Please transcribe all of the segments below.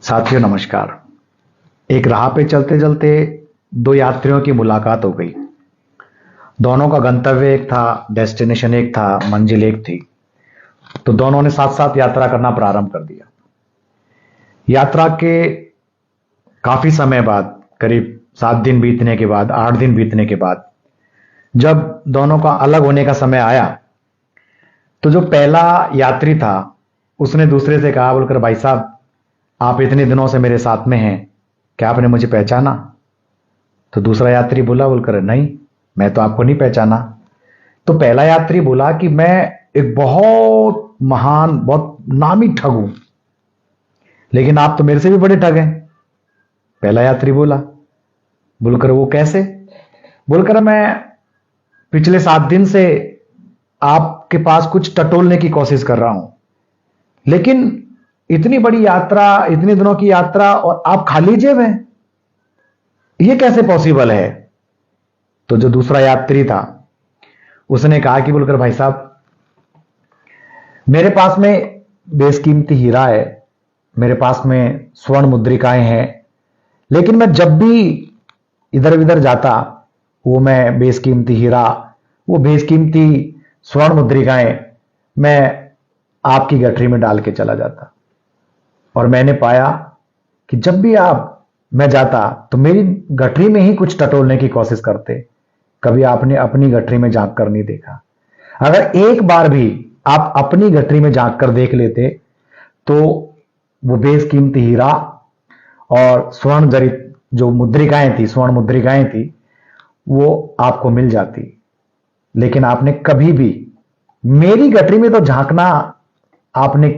साथियों नमस्कार। एक राह पे चलते चलते दो यात्रियों की मुलाकात हो गई। दोनों का गंतव्य एक था, डेस्टिनेशन एक था, मंजिल एक थी। तो दोनों ने साथ साथ यात्रा करना प्रारंभ कर दिया। यात्रा के काफी समय बाद, करीब 7 दिन बीतने के बाद, 8 दिन बीतने के बाद, जब दोनों का अलग होने का समय आया, तो जो पहला यात्री था उसने दूसरे से कहा, बोलकर, भाई साहब, आप इतने दिनों से मेरे साथ में हैं, क्या आपने मुझे पहचाना? तो दूसरा यात्री बोला, बोलकर, नहीं, मैं तो आपको नहीं पहचाना। तो पहला यात्री बोला कि मैं एक बहुत महान, बहुत नामी ठग हूं, लेकिन आप तो मेरे से भी बड़े ठग हैं। पहला यात्री बोला, बोलकर, वो कैसे? बोलकर, मैं पिछले 7 दिन से आपके पास कुछ टटोलने की कोशिश कर रहा हूं, लेकिन इतनी बड़ी यात्रा, इतने दिनों की यात्रा, और आप खाली जेब हैं, ये कैसे पॉसिबल है? तो जो दूसरा यात्री था उसने कहा कि, बोलकर, भाई साहब, मेरे पास में बेशकीमती हीरा है, मेरे पास में स्वर्ण मुद्रिकाएं हैं, लेकिन मैं जब भी इधर उधर जाता, वो मैं बेशकीमती हीरा, वो बेशकीमती स्वर्ण मुद्रिकाएं मैं आपकी गठरी में डाल के चला जाता। और मैंने पाया कि जब भी मैं जाता तो मेरी गठरी में ही कुछ टटोलने की कोशिश करते, कभी आपने अपनी गठरी में झांक कर नहीं देखा। अगर एक बार भी आप अपनी गठरी में झांक कर देख लेते तो वो बेशकीमती हीरा और स्वर्ण जड़ित जो मुद्रिकाएं थी, स्वर्ण मुद्रिकाएं थी, वो आपको मिल जाती। लेकिन आपने कभी भी मेरी गठरी में तो झांकना आपने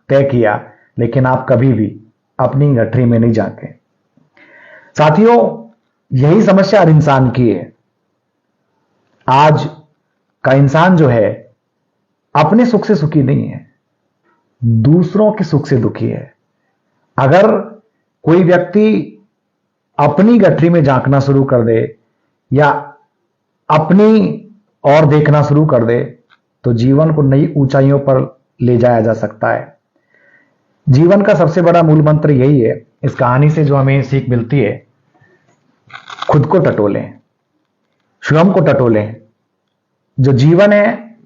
तय किया, लेकिन आप कभी भी अपनी गठरी में नहीं झांके। साथियों, यही समस्या हर इंसान की है। आज का इंसान जो है, अपने सुख से सुखी नहीं है, दूसरों के सुख से दुखी है। अगर कोई व्यक्ति अपनी गठरी में झांकना शुरू कर दे या अपनी ओर देखना शुरू कर दे, तो जीवन को नई ऊंचाइयों पर ले जाया जा सकता है। जीवन का सबसे बड़ा मूल मंत्र यही है। इस कहानी से जो हमें सीख मिलती है, खुद को टटोलें, स्वयं को टटोलें। जो जीवन है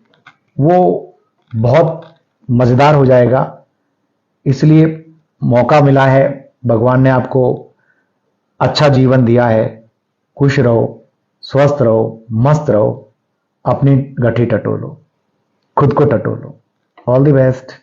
वो बहुत मजेदार हो जाएगा। इसलिए मौका मिला है, भगवान ने आपको अच्छा जीवन दिया है। खुश रहो, स्वस्थ रहो, मस्त रहो, अपनी गठरी टटोलो, खुद को टटोलो। All the best.